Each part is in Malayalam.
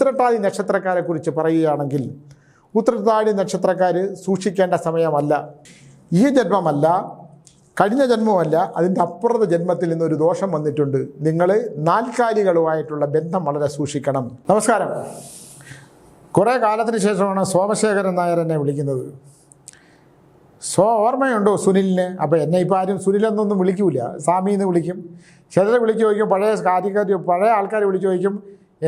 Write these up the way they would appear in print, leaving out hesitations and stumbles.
ഉത്രട്ടാതി നക്ഷത്രക്കാരെക്കുറിച്ച് പറയുകയാണെങ്കിൽ ഉത്രട്ടാതി നക്ഷത്രക്കാർ സൂക്ഷിക്കേണ്ട സമയമല്ല. ഈ ജന്മമല്ല, കഴിഞ്ഞ ജന്മമല്ല, അതിൻ്റെ അപ്പുറത്തെ ജന്മത്തിൽ നിന്നൊരു ദോഷം വന്നിട്ടുണ്ട്. നിങ്ങൾ നാൽക്കാലികളുമായിട്ടുള്ള ബന്ധം വളരെ സൂക്ഷിക്കണം. നമസ്കാരം. കുറേ കാലത്തിന് ശേഷമാണ് സോമശേഖരൻ നായർ എന്നെ വിളിക്കുന്നത്. ഓർമ്മയുണ്ടോ സുനിലിന്? അപ്പോൾ എന്നെ ഇപ്പോൾ ആരും സുനിലെന്നൊന്നും വിളിക്കൂല, സ്വാമിന്ന് വിളിക്കും. ചിലരെ വിളിച്ചു ചോദിക്കും, പഴയ ആൾക്കാർ വിളിച്ചു ചോദിക്കും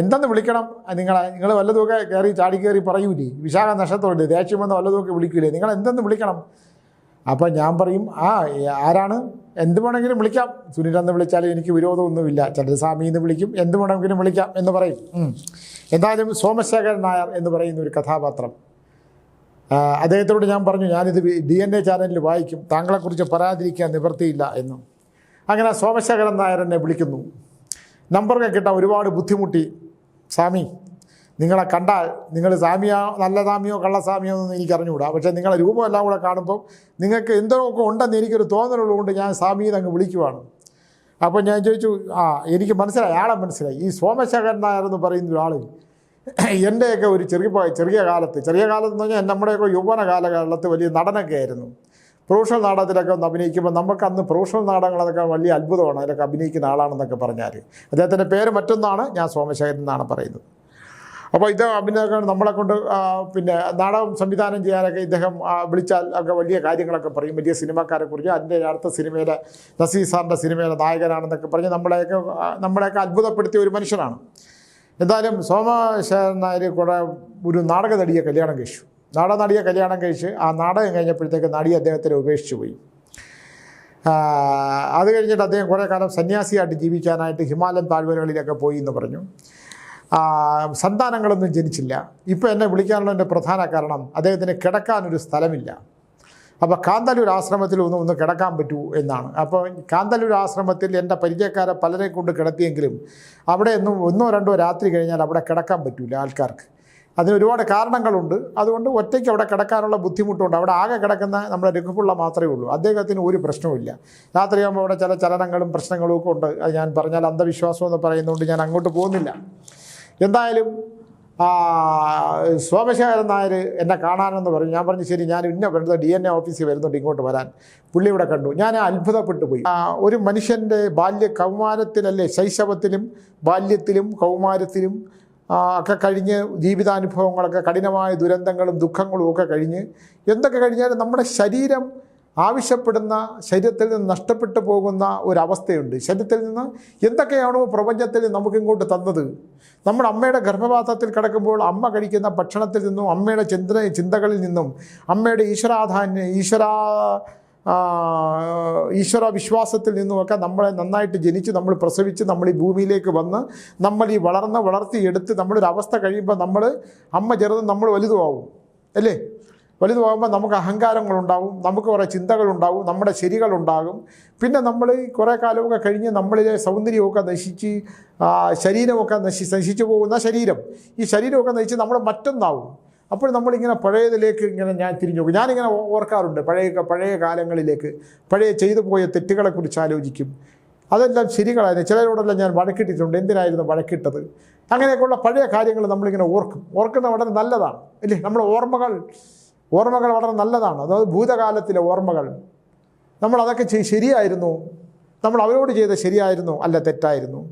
എന്തെന്ന് വിളിക്കണം നിങ്ങൾ വല്ലതുമൊക്കെ കയറി ചാടി കയറി പറയൂലേ, വിശാഖ നക്ഷത്രമുണ്ട്, ദേഷ്യമെന്ന് വല്ലതുമൊക്കെ വിളിക്കൂലേ, നിങ്ങൾ എന്തെന്ന് വിളിക്കണം? അപ്പോൾ ഞാൻ പറയും ആരാണ്, എന്ത് വേണമെങ്കിലും വിളിക്കാം, സുനിലെന്ന് വിളിച്ചാൽ എനിക്ക് വിരോധമൊന്നുമില്ല. ചിലർ സ്വാമിന്ന് വിളിക്കും, എന്ത് വേണമെങ്കിലും വിളിക്കാം എന്ന് പറയും. എന്തായാലും സോമശേഖരൻ നായർ എന്ന് പറയുന്ന ഒരു കഥാപാത്രം, അദ്ദേഹത്തോട് ഞാൻ പറഞ്ഞു ഞാനിത് DNA ചാനലിൽ വായിക്കും, താങ്കളെക്കുറിച്ച് പറയാതിരിക്കാൻ നിവൃത്തിയില്ല എന്നും. അങ്ങനെ സോമശേഖരൻ നായർ എന്നെ വിളിക്കുന്നു. നമ്പറൊക്കെ കിട്ടാൻ ഒരുപാട് ബുദ്ധിമുട്ടി. സ്വാമി, നിങ്ങളെ കണ്ടാൽ നിങ്ങൾ സ്വാമിയോ നല്ല സ്വാമിയോ കള്ള സ്വാമിയോ എന്നൊന്നും എനിക്കറിഞ്ഞുകൂടാ, പക്ഷേ നിങ്ങളെ രൂപമെല്ലാം കൂടെ കാണുമ്പോൾ നിങ്ങൾക്ക് എന്തൊക്കെ ഉണ്ടെന്ന് എനിക്കൊരു തോന്നലുള്ളതുകൊണ്ട് ഞാൻ സ്വാമിന്ന് അങ്ങ് വിളിക്കുവാണ്. അപ്പോൾ ഞാൻ ചോദിച്ചു, എനിക്ക് മനസ്സിലായി, ആളെ മനസ്സിലായി. ഈ സോമശേഖരൻ നായർ എന്ന് പറയുന്ന ഒരാൾ എൻ്റെയൊക്കെ ഒരു ചെറിയ കാലത്ത് എന്ന് പറഞ്ഞാൽ നമ്മുടെയൊക്കെ യൗവന കാലഘട്ടത്ത് വലിയ നടനൊക്കെ ആയിരുന്നു. പ്രൊഫഷണൽ നാടകത്തിലൊക്കെ ഒന്ന് അഭിനയിക്കുമ്പോൾ നമുക്ക് അന്ന് പ്രൊഫഷണൽ നാടകങ്ങളൊക്കെ വലിയ അത്ഭുതമാണ്, അതിലൊക്കെ അഭിനയിക്കുന്ന ആളാണെന്നൊക്കെ പറഞ്ഞാൽ. അദ്ദേഹത്തിൻ്റെ പേര് മറ്റൊന്നാണ്, ഞാൻ സോമശേഖരൻ എന്നാണ് പറയുന്നത്. അപ്പോൾ ഇത് അഭിനയം നമ്മളെ കൊണ്ട് പിന്നെ നാടകം സംവിധാനം ചെയ്യാനൊക്കെ ഇദ്ദേഹം വിളിച്ചാൽ ഒക്കെ വലിയ കാര്യങ്ങളൊക്കെ പറയും, വലിയ സിനിമാക്കാരെ കുറിച്ച്. അതിൻ്റെ അടുത്ത സിനിമയിലെ നസീർ സാറിൻ്റെ സിനിമയിലെ നായകനാണെന്നൊക്കെ പറഞ്ഞ് നമ്മളെയൊക്കെ അത്ഭുതപ്പെടുത്തിയ ഒരു മനുഷ്യനാണ്. എന്തായാലും സോമശേഖരൻ നായർ ഒരു നാടക നടിയെ കല്യാണം കഴിച്ചു. ആ നാടകം കഴിഞ്ഞപ്പോഴത്തേക്ക് നടി അദ്ദേഹത്തിനെ ഉപേക്ഷിച്ചു പോയി. അത് കഴിഞ്ഞിട്ട് അദ്ദേഹം കുറേ കാലം സന്യാസിയായിട്ട് ജീവിക്കാനായിട്ട് ഹിമാലയൻ താഴ്വരകളിലൊക്കെ പോയി എന്ന് പറഞ്ഞു. സന്താനങ്ങളൊന്നും ജനിച്ചില്ല. ഇപ്പോൾ എന്നെ വിളിക്കാനുള്ള എൻ്റെ പ്രധാന കാരണം അദ്ദേഹത്തിന് കിടക്കാനൊരു സ്ഥലമില്ല. അപ്പോൾ കാന്തല്ലൂർ ആശ്രമത്തിൽ ഒന്ന് കിടക്കാൻ പറ്റൂ എന്നാണ്. അപ്പോൾ കാന്തല്ലൂർ ആശ്രമത്തിൽ എൻ്റെ പരിചയക്കാരെ പലരെ കൊണ്ട് കിടത്തിയെങ്കിലും അവിടെ ഒന്നോ രണ്ടോ രാത്രി കഴിഞ്ഞാൽ അവിടെ കിടക്കാൻ പറ്റില്ല ആൾക്കാർക്ക്. അതിന് ഒരുപാട് കാരണങ്ങളുണ്ട്. അതുകൊണ്ട് ഒറ്റയ്ക്ക് അവിടെ കിടക്കാനുള്ള ബുദ്ധിമുട്ടുണ്ട്. അവിടെ ആകെ കിടക്കുന്ന നമ്മുടെ രഘുപിള്ള മാത്രമേ ഉള്ളൂ. അദ്ദേഹത്തിന് ഒരു പ്രശ്നവുമില്ല. രാത്രിയാകുമ്പോൾ അവിടെ ചില ചലനങ്ങളും പ്രശ്നങ്ങളും ഒക്കെ ഉണ്ട്. അത് ഞാൻ പറഞ്ഞാൽ അന്ധവിശ്വാസം എന്ന് പറയുന്നതുകൊണ്ട് ഞാൻ അങ്ങോട്ട് പോകുന്നില്ല. എന്തായാലും സോമശേഖരൻ നായർ എന്നെ കാണാനെന്ന് പറഞ്ഞു. ഞാൻ പറഞ്ഞു ശരി, ഞാൻ വരുന്നത് DNA ഓഫീസിൽ വരുന്നുണ്ട്, ഇങ്ങോട്ട് വരാൻ. പുള്ളി ഇവിടെ കണ്ടു. ഞാൻ അത്ഭുതപ്പെട്ടു പോയി. ഒരു മനുഷ്യൻ്റെ കൗമാരത്തിലല്ലേ, ശൈശവത്തിലും ബാല്യത്തിലും കൗമാരത്തിലും ഒക്കെ കഴിഞ്ഞ് ജീവിതാനുഭവങ്ങളൊക്കെ, കഠിനമായ ദുരന്തങ്ങളും ദുഃഖങ്ങളും ഒക്കെ കഴിഞ്ഞ് എന്തൊക്കെ കഴിഞ്ഞാലും നമ്മുടെ ശരീരം ആവശ്യപ്പെടുന്ന, ശരീരത്തിൽ നിന്ന് നഷ്ടപ്പെട്ടു പോകുന്ന ഒരവസ്ഥയുണ്ട്. ശരീരത്തിൽ നിന്ന് എന്തൊക്കെയാണോ പ്രപഞ്ചത്തിൽ നമുക്കിങ്ങോട്ട് തന്നത്, നമ്മുടെ അമ്മയുടെ ഗർഭപാത്രത്തിൽ കിടക്കുമ്പോൾ അമ്മ കഴിക്കുന്ന ഭക്ഷണത്തിൽ നിന്നും, അമ്മയുടെ ചിന്തകളിൽ നിന്നും, അമ്മയുടെ ഈശ്വര വിശ്വാസത്തിൽ നിന്നുമൊക്കെ നമ്മളെ നന്നായിട്ട് ജനിച്ച് നമ്മൾ പ്രസവിച്ച് നമ്മൾ ഈ ഭൂമിയിലേക്ക് വന്ന് നമ്മൾ ഈ വളർത്തിയെടുത്ത് നമ്മളൊരവസ്ഥ കഴിയുമ്പോൾ അമ്മ ചെറുതും നമ്മൾ വലുതുമാവും അല്ലേ? വലുതുമാകുമ്പോൾ നമുക്ക് അഹങ്കാരങ്ങളുണ്ടാവും, നമുക്ക് കുറേ ചിന്തകളുണ്ടാവും, നമ്മുടെ ശരികളുണ്ടാകും. പിന്നെ നമ്മൾ കുറേ കാലമൊക്കെ കഴിഞ്ഞ് നമ്മളിലെ സൗന്ദര്യമൊക്കെ നശിച്ച് ശരീരമൊക്കെ നശിച്ചു പോകുന്ന ഈ ശരീരമൊക്കെ നശിച്ച് നമ്മൾ മറ്റൊന്നാവും. അപ്പോൾ നമ്മളിങ്ങനെ പഴയതിലേക്ക് ഞാൻ തിരിഞ്ഞു നോക്കും. ഞാനിങ്ങനെ ഓർക്കാറുണ്ട് പഴയ കാലങ്ങളിലേക്ക്, ചെയ്തു പോയ തെറ്റുകളെക്കുറിച്ച് ആലോചിക്കും. അതെല്ലാം ശരികളായിരുന്നു. ചിലരോടെല്ലാം ഞാൻ വഴക്കിട്ടിട്ടുണ്ട്. എന്തിനായിരുന്നു വഴക്കിട്ടത്? അങ്ങനെയൊക്കെയുള്ള പഴയ കാര്യങ്ങൾ നമ്മളിങ്ങനെ ഓർക്കുന്ന വളരെ നല്ലതാണ് അല്ലേ? നമ്മുടെ ഓർമ്മകൾ വളരെ നല്ലതാണ്. അതായത് ഭൂതകാലത്തിലെ ഓർമ്മകൾ, നമ്മളതൊക്കെ ശരിയായിരുന്നു, നമ്മൾ അവരോട് ചെയ്ത ശരിയായിരുന്നു അല്ല തെറ്റായിരുന്നു?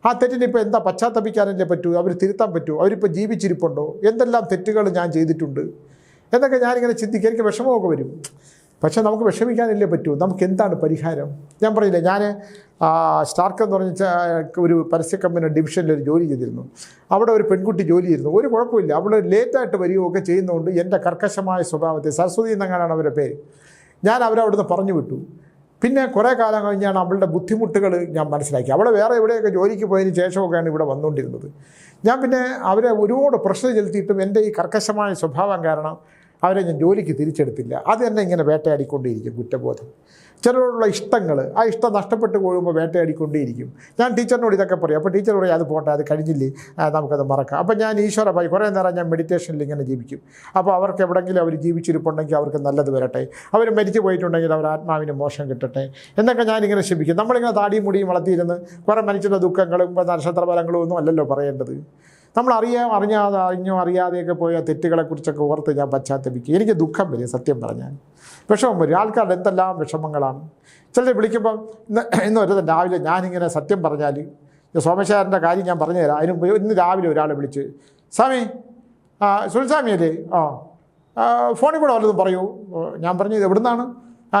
ആ തെറ്റിന് ഇപ്പോൾ എന്താ പശ്ചാത്തപിക്കാനല്ലേ പറ്റൂ? അവർ തിരുത്താൻ പറ്റൂ? അവരിപ്പോൾ ജീവിച്ചിരിപ്പുണ്ടോ? എന്തെല്ലാം തെറ്റുകൾ ഞാൻ ചെയ്തിട്ടുണ്ട് എന്നൊക്കെ ഞാനിങ്ങനെ ചിന്തിക്കുക. എനിക്ക് വിഷമമൊക്കെ വരും. പക്ഷേ നമുക്ക് വിഷമിക്കാനല്ലേ പറ്റൂ? നമുക്ക് എന്താണ് പരിഹാരം? ഞാൻ പറഞ്ഞില്ലേ, ഞാൻ സ്റ്റാർക്ക് എന്ന് പറഞ്ഞ ഒരു പരസ്യ കമ്പനി ഡിവിഷനിലൊരു ജോലി ചെയ്തിരുന്നു. അവിടെ ഒരു പെൺകുട്ടി ജോലി ചെയ്യുന്നു. ഒരു കുഴപ്പമില്ല. അവൾ ലേറ്റായിട്ട് വരികയൊക്കെ ചെയ്യുന്നതുകൊണ്ട് എൻ്റെ കർക്കശമായ സ്വഭാവത്തെ, സരസ്വതി എന്നങ്ങനെയാണ് അവരുടെ പേര്, ഞാൻ അവിടുന്ന് പറഞ്ഞു വിട്ടു. പിന്നെ കുറേ കാലം കഴിഞ്ഞാണ് അവളുടെ ബുദ്ധിമുട്ടുകൾ ഞാൻ മനസ്സിലാക്കി. അവൾ വേറെ എവിടെയൊക്കെ ജോലിക്ക് പോയതിന് ശേഷമൊക്കെയാണ് ഇവിടെ വന്നുകൊണ്ടിരുന്നത്. ഞാൻ പിന്നെ അവരെ ഒരുപാട് പ്രഷർ ചെലുത്തിയിട്ടും എൻ്റെ ഈ കർക്കശമായ സ്വഭാവം കാരണം അവരെ ഞാൻ ജോലിക്ക് തിരിച്ചെടുത്തില്ല. അത് എന്നെ ഇങ്ങനെ വേട്ടയാടിക്കൊണ്ടേയിരിക്കും കുറ്റബോധം. ചിലരോടുള്ള ഇഷ്ടങ്ങൾ, ആ ഇഷ്ടം നഷ്ടപ്പെട്ടു പോകുമ്പോൾ വേട്ടയാടിക്കൊണ്ടേയിരിക്കും. ഞാൻ ടീച്ചറിനോട് ഇതൊക്കെ പറയും. അപ്പോൾ ടീച്ചർ പറയും അത് പോട്ടെ, അത് കഴിഞ്ഞില്ലേ, നമുക്കത് മറക്കാം. അപ്പോൾ ഞാൻ ഈശ്വരമായി കുറേ നേരം ഞാൻ മെഡിറ്റേഷനിൽ ഇങ്ങനെ ജീവിക്കും. അപ്പോൾ അവർക്ക് എവിടെയെങ്കിലും അവർ ജീവിച്ചിരിപ്പുണ്ടെങ്കിൽ അവർക്ക് നല്ലത് വരട്ടെ, അവർ മരിച്ചു പോയിട്ടുണ്ടെങ്കിൽ അവർ ആത്മാവിന് മോശം കിട്ടട്ടെ എന്നൊക്കെ ഞാനിങ്ങനെ ശപിക്കും. നമ്മളിങ്ങനെ താടിയും മുടിയും വളർത്തിയിരുന്ന് കുറേ മനുഷ്യരുടെ ദുഃഖങ്ങളും നക്ഷത്രഫലങ്ങളും ഒന്നും അല്ലല്ലോ പറയേണ്ടത്. നമ്മൾ അറിഞ്ഞോ അറിയാതെയൊക്കെ പോയ തെറ്റുകളെക്കുറിച്ചൊക്കെ ഓർത്ത് ഞാൻ പശ്ചാത്തപിക്കും. എനിക്ക് ദുഃഖം വരും സത്യം പറഞ്ഞാൽ, വിഷമം വരും. ആൾക്കാരുടെ എന്തെല്ലാം വിഷമങ്ങളാണ്. ചിലർ വിളിക്കുമ്പം ഇന്ന് ഒരു രാവിലെ ഞാനിങ്ങനെ സത്യം പറഞ്ഞാൽ സോമശേഖരൻ്റെ കാര്യം ഞാൻ പറഞ്ഞു തരാം. അതിന് ഇന്ന് രാവിലെ ഒരാളെ വിളിച്ച്, സ്വാമി സുൽസ്വാമിയല്ലേ, ഫോണിൽ കൂടെ വല്ലതും പറയൂ. ഞാൻ പറഞ്ഞു ഇത് എവിടുന്നാണ്?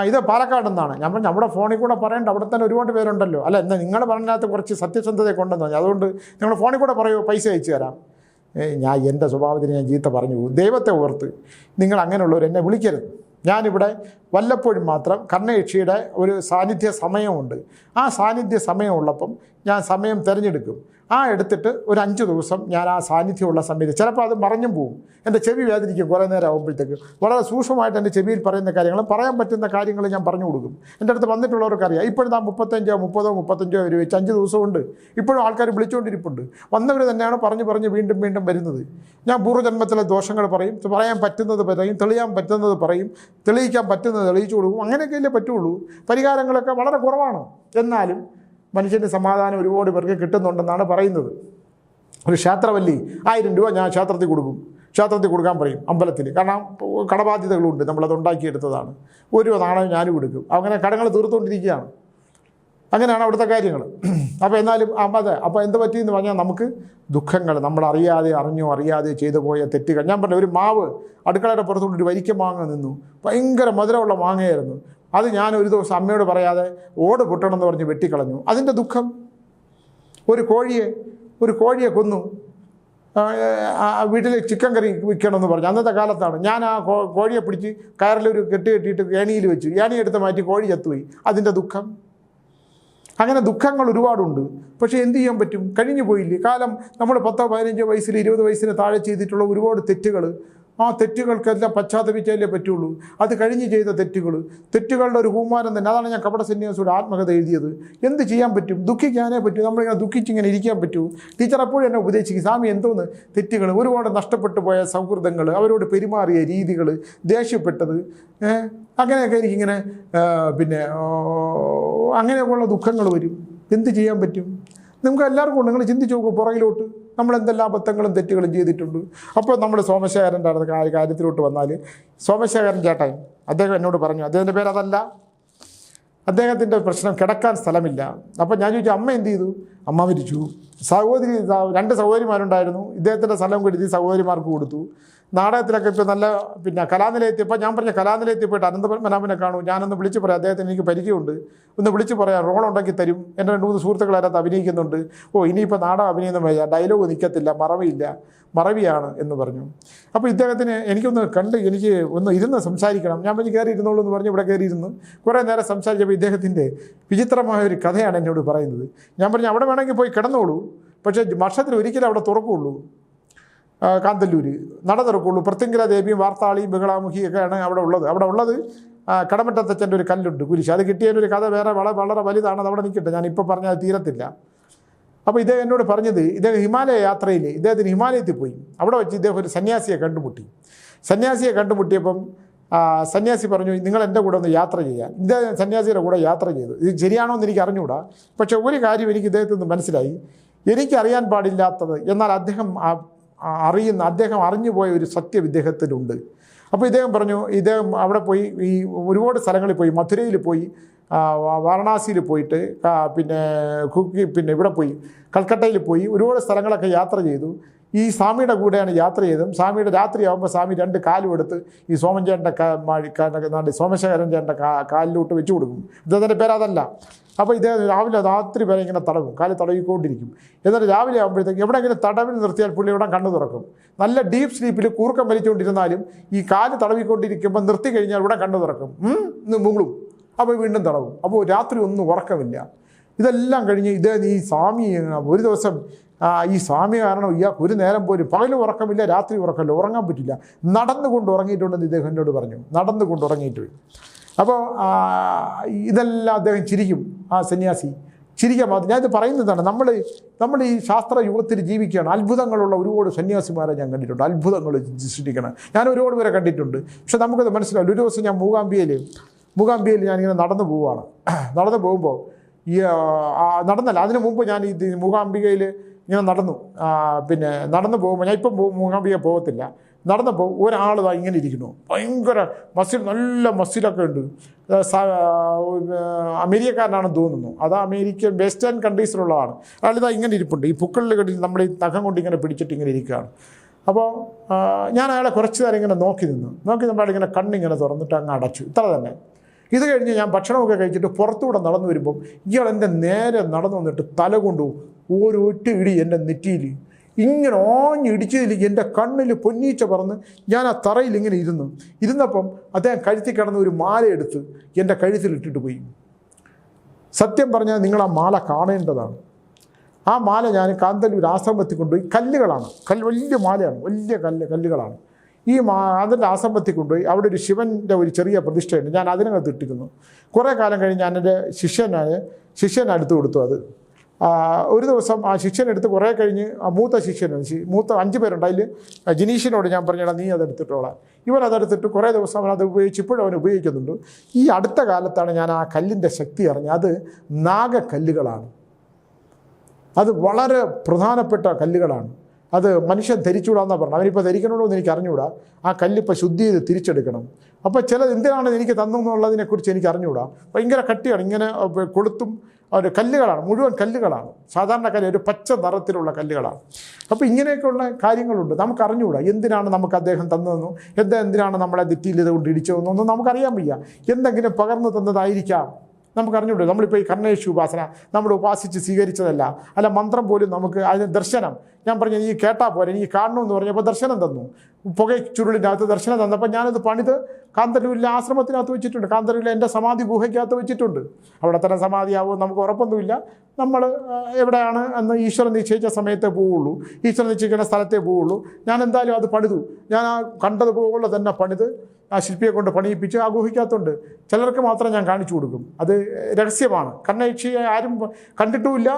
ഇത് പാലക്കാട് നിന്നാണ്. ഞാൻ പറഞ്ഞു നമ്മുടെ ഫോണിൽ കൂടെ പറയേണ്ട, അവിടെ തന്നെ ഒരുപാട് പേരുണ്ടല്ലോ. അല്ല എന്നാൽ നിങ്ങൾ പറഞ്ഞതിനകത്ത് കുറച്ച് സത്യസന്ധതയൊക്കെ ഉണ്ടെന്ന് പറഞ്ഞു, അതുകൊണ്ട് നിങ്ങൾ ഫോണിൽ കൂടെ പറയൂ, പൈസ അയച്ചു തരാം. ഞാൻ എൻ്റെ സ്വഭാവത്തിന് ഞാൻ ചീത്ത പറഞ്ഞു പോകും. ദൈവത്തെ ഓർത്ത് നിങ്ങൾ അങ്ങനെയുള്ളവർ എന്നെ വിളിക്കരുത്. ഞാനിവിടെ വല്ലപ്പോഴും മാത്രം കർണയക്ഷിയുടെ ഒരു സാന്നിധ്യ സമയമുണ്ട്. ആ സാന്നിധ്യ സമയമുള്ളപ്പം ഞാൻ സമയം തിരഞ്ഞെടുക്കും. എടുത്തിട്ട് ഒരു 5 ദിവസം ഞാൻ ആ സാന്നിധ്യമുള്ള സമയത്ത് ചിലപ്പോൾ അത് മറഞ്ഞും പോവും. എൻ്റെ ചെവി വേദനിക്കും കുറേ നേരം ആകുമ്പോഴത്തേക്ക്. വളരെ സൂക്ഷ്മമായിട്ട് എൻ്റെ ചെവിയിൽ പറയുന്ന കാര്യങ്ങളും പറയാൻ പറ്റുന്ന കാര്യങ്ങൾ ഞാൻ പറഞ്ഞു കൊടുക്കും. എൻ്റെ അടുത്ത് വന്നിട്ടുള്ളവർക്കറിയാം. ഇപ്പോഴും 35 35 രൂപ വെച്ച് 5 ദിവസമുണ്ട്. ഇപ്പോഴും ആൾക്കാർ വിളിച്ചുകൊണ്ടിരിപ്പുണ്ട്. വന്നവർ തന്നെയാണ് പറഞ്ഞ് വീണ്ടും വരുന്നത്. ഞാൻ പൂർവ്വജന്മത്തിലെ ദോഷങ്ങൾ പറയും, പറയാൻ പറ്റുന്നത് പറയും, തെളിയാൻ പറ്റുന്നത് പറയും, തെളിയിക്കാൻ പറ്റുന്നത് തെളിയിച്ചു കൊടുക്കും. അങ്ങനെയൊക്കെയല്ലേ പറ്റുള്ളൂ. പരിഹാരങ്ങളൊക്കെ വളരെ കുറവാണ്. എന്നാലും മനുഷ്യൻ്റെ സമാധാനം ഒരുപാട് പേർക്ക് കിട്ടുന്നുണ്ടെന്നാണ് പറയുന്നത്. ഒരു ക്ഷേത്രവല്ലി 1000 രൂപ ഞാൻ ക്ഷേത്രത്തിൽ കൊടുക്കാൻ പറയും അമ്പലത്തിൽ. കാരണം കടബാധ്യതകളുണ്ട്, നമ്മളത് ഉണ്ടാക്കിയെടുത്തതാണ്. 1 രൂപ നാണയം ഞാനും കൊടുക്കും. അങ്ങനെ കടങ്ങൾ തീർത്തുകൊണ്ടിരിക്കുകയാണ്. അങ്ങനെയാണ് അവിടുത്തെ കാര്യങ്ങൾ. അപ്പോൾ എന്നാലും അതെ, അപ്പോൾ എന്ത് പറ്റിയെന്ന് പറഞ്ഞാൽ നമുക്ക് ദുഃഖങ്ങൾ നമ്മൾ അറിയാതെ ചെയ്തു പോയ തെറ്റുകൾ. ഞാൻ പറഞ്ഞ ഒരു മാവ് അടുക്കളയുടെ പുറത്തുകൊണ്ട് ഒരു വരിക്ക മാങ്ങ നിന്നു. ഭയങ്കര മധുരമുള്ള മാങ്ങയായിരുന്നു. അത് ഞാൻ ഒരു ദിവസം അമ്മയോട് പറയാതെ ഓട് പൊട്ടണമെന്ന് പറഞ്ഞ് വെട്ടിക്കളഞ്ഞു. അതിൻ്റെ ദുഃഖം. ഒരു കോഴിയെ കൊന്നു. വീട്ടിൽ ചിക്കൻ കറി വിൽക്കണമെന്ന് പറഞ്ഞു. അന്നത്തെ കാലത്താണ്. ഞാൻ ആ കോഴിയെ പിടിച്ച് കയറിലൊരു കെട്ടിയിട്ട് ഏണിയിൽ വെച്ചു. ഏണിയെടുത്ത് മാറ്റി കോഴി ചത്തുപോയി. അതിൻ്റെ ദുഃഖം. അങ്ങനെ ദുഃഖങ്ങൾ ഒരുപാടുണ്ട്. പക്ഷേ എന്ത് ചെയ്യാൻ പറ്റും? കഴിഞ്ഞു പോയില്ലേ കാലം. നമ്മൾ 10, 15 വയസ്സിൽ 20 വയസ്സിന് താഴെ ചെയ്തിട്ടുള്ള ഒരുപാട് തെറ്റുകൾ, ആ തെറ്റുകൾക്കെല്ലാം പശ്ചാത്തപിച്ചാലേ പറ്റുള്ളൂ. അത് കഴിഞ്ഞ് ചെയ്ത തെറ്റുകളുടെ ഒരു ഹൂമാനം തന്നെ. അതാണ് ഞാൻ കപട സന്യാസിയുടെ ആത്മകഥ എഴുതിയത്. എന്ത് ചെയ്യാൻ പറ്റും? ദുഃഖിക്കാനേ പറ്റൂ. നമ്മളിങ്ങനെ ദുഃഖിച്ചിങ്ങനെ ഇരിക്കാൻ പറ്റൂ. ടീച്ചർ എപ്പോഴും എന്നെ ഉപദേശിക്കും, സ്വാമി എന്തോന്ന് തെറ്റുകൾ, ഒരുപാട് നഷ്ടപ്പെട്ടു പോയ സൗഹൃദങ്ങൾ, അവരോട് പെരുമാറിയ രീതികൾ, ദേഷ്യപ്പെട്ടത്, അങ്ങനെയൊക്കെ എനിക്കിങ്ങനെ അങ്ങനെയൊക്കെയുള്ള ദുഃഖങ്ങൾ വരും. എന്ത് ചെയ്യാൻ പറ്റും? നിങ്ങൾക്ക് എല്ലാവർക്കും ഉണ്ട്. നിങ്ങൾ ചിന്തിച്ച് നോക്കും പുറകിലോട്ട്. നമ്മൾ എന്തെല്ലാം അബദ്ധങ്ങളും തെറ്റുകളും ചെയ്തിട്ടുണ്ട്. അപ്പോൾ നമ്മൾ സോമശേഖരൻ്റെ കാര്യത്തിലോട്ട് വന്നാൽ, സോമശേഖരൻ ചേട്ടൻ അദ്ദേഹം എന്നോട് പറഞ്ഞു, അദ്ദേഹത്തിൻ്റെ പേര് അതല്ല, അദ്ദേഹത്തിൻ്റെ പ്രശ്നം കിടക്കാൻ സ്ഥലമില്ല. അപ്പോൾ ഞാൻ ചോദിച്ചു അമ്മ എന്ത് ചെയ്തു? അമ്മ മരിച്ചു. 2 സഹോദരിമാരുണ്ടായിരുന്നു. ഇദ്ദേഹത്തിൻ്റെ സ്ഥലം കൊടുത്ത് സഹോദരിമാർക്ക് കൊടുത്തു. നാടകത്തിലൊക്കെ ഇപ്പോൾ നല്ല കലാനിലയത്തിൽ, ഇപ്പോൾ ഞാൻ പറഞ്ഞ കലാനിലയത്തിൽ പോയിട്ട് അനന്തപത്മനാഭനെ കാണൂ. ഞാനൊന്ന് വിളിച്ച് പറയാം, അദ്ദേഹത്തിന് എനിക്ക് പരിചയമുണ്ട്, ഒന്ന് വിളിച്ച് പറയാം, റോൾ ഉണ്ടാക്കി തരും. എൻ്റെ 2-3 സുഹൃത്തുക്കൾ അതിനകത്ത് അഭിനയിക്കുന്നുണ്ട്. ഇനിയിപ്പോൾ നാടകം അഭിനയിക്കുന്ന വയ്യ, ഡയലോഗ് നിൽക്കത്തില്ല, മറവിയാണ് എന്ന് പറഞ്ഞു. അപ്പോൾ ഇദ്ദേഹത്തിന് എനിക്കൊന്ന് എനിക്ക് ഒന്ന് ഇരുന്ന് സംസാരിക്കണം. ഞാൻ പറഞ്ഞ് കയറി ഇരുന്നോളൂ എന്ന് പറഞ്ഞ് ഇവിടെ കയറിയിരുന്നു. കുറേ നേരം സംസാരിച്ചപ്പോൾ ഇദ്ദേഹത്തിൻ്റെ വിചിത്രമായ ഒരു കഥയാണ് എന്നോട് പറയുന്നത്. ഞാൻ പറഞ്ഞു അവിടെ വേണമെങ്കിൽ പോയി കിടന്നോളൂ, പക്ഷേ വർഷത്തിൽ ഒരിക്കലും അവിടെ തുറക്കുള്ളൂ. കാന്തല്ലൂർ നട തുറക്കുള്ളൂ. പ്രത്യങ്കര ദേവിയും വാർത്താളിയും ബഹളാമുഖിയൊക്കെയാണ് അവിടെ ഉള്ളത്. കടമറ്റത്തച്ഛൻ്റെ ഒരു കല്ലുണ്ട്, കുരിശ്. അത് കിട്ടിയതിനൊരു കഥ വേറെ വളരെ വലുതാണ്. അത് അവിടെ നിൽക്കട്ടെ, ഞാനിപ്പോൾ പറഞ്ഞാൽ തീരത്തില്ല. അപ്പോൾ ഇദ്ദേഹം എന്നോട് പറഞ്ഞത്, ഇദ്ദേഹം ഹിമാലയ യാത്രയിൽ ഇദ്ദേഹത്തിന് ഹിമാലയത്തിൽ പോയി. അവിടെ വെച്ച് ഇദ്ദേഹം ഒരു സന്യാസിയെ കണ്ടുമുട്ടിയപ്പം സന്യാസി പറഞ്ഞു, നിങ്ങൾ എൻ്റെ കൂടെ ഒന്ന് യാത്ര ചെയ്യാൻ. ഇദ്ദേഹം സന്യാസിയുടെ കൂടെ യാത്ര ചെയ്തു. ഇത് ശരിയാണോ എന്ന് എനിക്ക് അറിഞ്ഞുകൂടാ. പക്ഷേ ഒരു കാര്യം എനിക്ക് ഇദ്ദേഹത്തിൽ നിന്ന് മനസ്സിലായി. എനിക്കറിയാൻ പാടില്ലാത്തത് എന്നാൽ അദ്ദേഹം അറിഞ്ഞു പോയ ഒരു സത്യം ഇദ്ദേഹത്തിനുണ്ട്. അപ്പോൾ ഇദ്ദേഹം പറഞ്ഞു, ഇദ്ദേഹം അവിടെ പോയി ഒരുപാട് സ്ഥലങ്ങളിൽ പോയി, മഥുരയിൽ പോയി, വാരണാസിയിൽ പോയിട്ട്, പിന്നെ ഇവിടെ പോയി, കൽക്കട്ടയിൽ പോയി, ഒരുപാട് സ്ഥലങ്ങളൊക്കെ യാത്ര ചെയ്തു. ഈ സ്വാമിയുടെ കൂടെയാണ് യാത്ര ചെയ്തതും. സ്വാമിയുടെ രാത്രിയാകുമ്പോൾ സ്വാമി 2 കാലും എടുത്ത് ഈ സോമശേഖരൻ ചേട്ടൻ്റെ കാലിലോട്ട് വെച്ച് കൊടുക്കും. ഇദ്ദേഹത്തിൻ്റെ പേരതല്ല. അപ്പോൾ ഇദ്ദേഹം രാത്രി വരെ ഇങ്ങനെ തടവും, കാല് തടവിക്കൊണ്ടിരിക്കും. എന്നിട്ട് രാവിലെ ആകുമ്പോഴത്തേക്ക് എവിടെയെങ്കിലും തടവിൽ നിർത്തിയാൽ പുള്ളി ഇവിടെ കണ്ണു തുറക്കും. നല്ല ഡീപ്പ് സ്ലീപ്പിൽ കൂർക്കം വലിച്ചുകൊണ്ടിരുന്നാലും ഈ കാല് തടവിക്കൊണ്ടിരിക്കുമ്പോൾ നിർത്തി കഴിഞ്ഞാൽ ഇവിടെ കണ്ണു തുറക്കും, മുങ്ങളും. അപ്പോൾ വീണ്ടും തടവും. അപ്പോൾ രാത്രി ഒന്നും ഉറക്കമില്ല. ഇതെല്ലാം കഴിഞ്ഞ് ഇദ്ദേഹം ഈ സ്വാമി ഒരു ദിവസം ഈ സ്വാമി കാരണം ഇയാൾക്ക് ഒരു നേരം പോലും പകലും ഉറക്കമില്ല, രാത്രി ഉറക്കമില്ല, ഉറങ്ങാൻ പറ്റില്ല. നടന്നുകൊണ്ട് ഉറങ്ങിയിട്ടുണ്ടെന്ന് ഇദ്ദേഹം എന്നോട് പറഞ്ഞു. നടന്നുകൊണ്ട് ഉറങ്ങിയിട്ട്. അപ്പോൾ ഇതെല്ലാം അദ്ദേഹം ചിരിക്കും. ആ സന്യാസി ചിരിക്കാൻ മാത്രം. ഞാനിത് പറയുന്നതാണ്, നമ്മൾ ഈ ശാസ്ത്ര യുഗത്തിൽ ജീവിക്കുകയാണ്. അത്ഭുതങ്ങളുള്ള ഒരുപാട് സന്യാസിമാരെ ഞാൻ കണ്ടിട്ടുണ്ട്. അത്ഭുതങ്ങൾ സൃഷ്ടിക്കണം ഞാൻ ഒരുപാട് പേരെ കണ്ടിട്ടുണ്ട്. പക്ഷെ നമുക്കത് മനസ്സിലാവില്ല. ഒരു ദിവസം ഞാൻ മൂകാംബികയിൽ ഞാനിങ്ങനെ നടന്നു പോകുമ്പോൾ നടന്നല്ല, അതിനു മുമ്പ് ഞാൻ മൂകാംബികയിൽ ഇങ്ങനെ നടന്നു. പിന്നെ നടന്നു പോകുമ്പോൾ ഞാൻ ഇപ്പം മൂകാംബിക പോകത്തില്ല. നടന്നപ്പോൾ ഒരാൾ ഇങ്ങനെ ഇരിക്കുന്നു, ഭയങ്കര മസിൽ, നല്ല മസിലൊക്കെ ഉണ്ട്. അമേരിക്കക്കാരനാണെന്ന് തോന്നുന്നു. അത് അമേരിക്കൻ വെസ്റ്റേൺ കൺട്രീസിലുള്ളതാണ്. അയാളിതാ ഇങ്ങനെ ഇരിപ്പുണ്ട്, ഈ പുക്കളിൽ കെട്ടി നമ്മൾ ഈ നഖം കൊണ്ട് ഇങ്ങനെ പിടിച്ചിട്ട് ഇങ്ങനെ ഇരിക്കുകയാണ്. അപ്പോൾ ഞാൻ അയാളെ കുറച്ച് നേരം ഇങ്ങനെ നോക്കി നമ്മളിങ്ങനെ കണ്ണിങ്ങനെ തുറന്നിട്ട് അങ്ങ് അടച്ചു. ഇത്ര തന്നെ. ഇത് കഴിഞ്ഞ് ഞാൻ ഭക്ഷണമൊക്കെ കഴിച്ചിട്ട് പുറത്തുകൂടെ നടന്നു വരുമ്പം ഇയാൾ എൻ്റെ നേരെ നടന്നു വന്നിട്ട് തല കൊണ്ടു ഒരൊറ്റ ഇടി എൻ്റെ നെറ്റിയിൽ ഇങ്ങനെ ഓഞ്ഞിടിച്ചതിൽ എൻ്റെ കണ്ണിൽ പൊന്നീച്ച പറന്ന് ഞാൻ ആ തറയിൽ ഇങ്ങനെ ഇരുന്നപ്പം അദ്ദേഹം കഴുത്തിൽ കിടന്ന് ഒരു മാല എടുത്ത് എൻ്റെ കഴുത്തിലിട്ടിട്ട് പോയി. സത്യം പറഞ്ഞാൽ നിങ്ങൾ ആ മാല കാണേണ്ടതാണ്. ആ മാല ഞാൻ കാന്തല്ലൂർ ആശ്രമത്തിൽ കൊണ്ടുപോയി, കല്ലുകളാണ്, വലിയ മാലയാണ്, വലിയ കല്ലുകളാണ്. ഈ അതിൻ്റെ ആശ്രമത്തിൽ കൊണ്ടുപോയി അവിടെ ഒരു ശിവൻ്റെ ഒരു ചെറിയ പ്രതിഷ്ഠയുണ്ട്, ഞാൻ അതിനകത്ത് ഇട്ടിരിക്കുന്നു. കുറേ കാലം കഴിഞ്ഞ് ഞാൻ എൻ്റെ ശിഷ്യനടുത്ത് കൊടുത്തു. അത് ഒരു ദിവസം ആ ശിഷ്യനെടുത്ത് കുറേ കഴിഞ്ഞ് മൂത്ത 5 പേരുണ്ട്. അതിൽ ജിനീഷിനോട് ഞാൻ പറഞ്ഞാൽ നീ അതെടുത്തിട്ടോളാം. ഇവൻ അതെടുത്തിട്ട് കുറേ ദിവസം അവനത് ഉപയോഗിച്ച് ഇപ്പോഴും അവൻ ഉപയോഗിക്കുന്നുണ്ട്. ഈ അടുത്ത കാലത്താണ് ഞാൻ ആ കല്ലിൻ്റെ ശക്തി അറിഞ്ഞത്. അത് നാഗക്കല്ലുകളാണ്. അത് വളരെ പ്രധാനപ്പെട്ട കല്ലുകളാണ്. അത് മനുഷ്യൻ ധരിച്ചുകൂടാന്നാണ് പറഞ്ഞത്. അവനിപ്പോൾ ധരിക്കണമല്ലോ എന്ന് എനിക്ക് അറിഞ്ഞുകൂടാ. ആ കല്ലിപ്പോൾ ശുദ്ധി ചെയ്ത് തിരിച്ചെടുക്കണം. അപ്പോൾ എന്തിനാണ് എനിക്ക് തന്നെന്നുള്ളതിനെക്കുറിച്ച് എനിക്ക് അറിഞ്ഞുകൂടാ. ഭയങ്കര കട്ടിയാണ്, ഇങ്ങനെ കൊളുത്തും ഒരു കല്ലുകളാണ്, മുഴുവൻ കല്ലുകളാണ്, സാധാരണ കല്ല്, ഒരു പച്ച നിറത്തിലുള്ള കല്ലുകളാണ്. അപ്പോൾ ഇങ്ങനെയൊക്കെയുള്ള കാര്യങ്ങളുണ്ട്. നമുക്ക് അറിഞ്ഞുകൂടാ എന്തിനാണ് നമുക്ക് അദ്ദേഹം തന്നതെന്നും എന്തിനാണ് നമ്മളെ നെറ്റിയിൽ ഇതുകൊണ്ട് ഇടിച്ചതെന്നൊന്നും നമുക്കറിയാൻ വയ്യ. എന്തെങ്കിലും പകർന്നു തന്നതായിരിക്കാം, നമുക്കറിഞ്ഞൂടെ. നമ്മളിപ്പോൾ ഈ കർണേശു ഉപാസന നമ്മൾ ഉപാസിച്ച് സ്വീകരിച്ചതല്ല. അല്ല, മന്ത്രം പോലും നമുക്ക് അതിന് ദർശനം, ഞാൻ പറഞ്ഞു നീ കേട്ടാൽ പോലെ എനിക്ക് കാണണമെന്ന് പറഞ്ഞപ്പോൾ ദർശനം തന്നു. ചുരുളിൻ്റെ അകത്ത് ദർശനം തന്നപ്പോൾ ഞാനത് പണിത് കാന്തല്ലൂരിലെ ആശ്രമത്തിനകത്ത് വെച്ചിട്ടുണ്ട്. കാന്തല്ലൂരിലെ എൻ്റെ സമാധി ഗുഹയ്ക്കകത്ത് വെച്ചിട്ടുണ്ട്. അവിടെ തന്നെ സമാധിയാവുമെന്ന് നമുക്ക് ഉറപ്പൊന്നുമില്ല. നമ്മൾ എവിടെയാണ് എന്ന് ഈശ്വരൻ നിശ്ചയിച്ച സമയത്തേ പോവുള്ളൂ, ഈശ്വരൻ നിശ്ചയിക്കുന്ന സ്ഥലത്തേ പോവുള്ളൂ. ഞാൻ എന്തായാലും അത് പണിതു. ഞാൻ ആ കണ്ടതുപോലെ തന്നെ പണിത് ആ ശില്പിയെ കൊണ്ട് പണിയിപ്പിച്ച് ആ ഗുഹയ്ക്കകത്തുണ്ട്. ചിലർക്ക് മാത്രം ഞാൻ കാണിച്ചു കൊടുക്കും. അത് രഹസ്യമാണ്. കണ്ണയക്ഷിയെ ആരും കണ്ടിട്ടുമില്ല,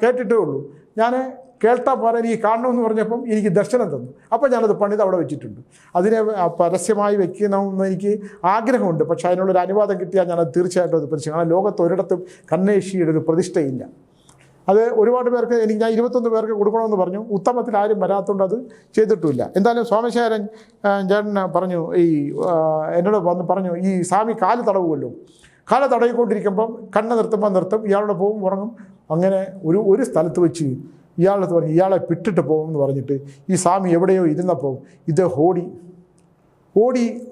കേട്ടിട്ടേ ഉള്ളൂ. ഞാൻ കേൾട്ടാ പോലെ എനിക്ക് കാണണമെന്ന് പറഞ്ഞപ്പം എനിക്ക് ദർശനം തന്നു. അപ്പോൾ ഞാനത് പണിത് അവിടെ വെച്ചിട്ടുണ്ട്. അതിനെ പരസ്യമായി വെക്കണമെന്ന് എനിക്ക് ആഗ്രഹമുണ്ട്. പക്ഷേ അതിനുള്ളൊരു അനുവാദം കിട്ടിയാൽ ഞാനത് തീർച്ചയായിട്ടും അത് പരിശീലിക്കും. കാരണം ലോകത്ത് ഒരിടത്തും കണ്ണേഷിയുടെ ഒരു പ്രതിഷ്ഠയില്ല. അത് ഒരുപാട് പേർക്ക് ഞാൻ 21 പേർക്ക് കൊടുക്കണമെന്ന് പറഞ്ഞു. ഉത്തമത്തിൽ ആരും വരാത്തതുകൊണ്ട് അത് ചെയ്തിട്ടുമില്ല. എന്തായാലും സോമശേഖരൻ ചേട്ടൻ പറഞ്ഞു, എന്നോട് വന്ന് പറഞ്ഞു, ഈ സ്വാമി കാല് തടവുമല്ലോ, കാല് തടവിക്കൊണ്ടിരിക്കുമ്പം കണ്ണ് നിർത്തും, ഇയാളുടെ പോകും ഉറങ്ങും. അങ്ങനെ ഒരു സ്ഥലത്ത് വെച്ച് ഇയാളെടുത്ത് പറഞ്ഞു ഇയാളെ പിട്ടിട്ട് പോകുമെന്ന് പറഞ്ഞിട്ട് ഈ സ്വാമി എവിടെയോ ഇരുന്നപ്പോൾ ഇത്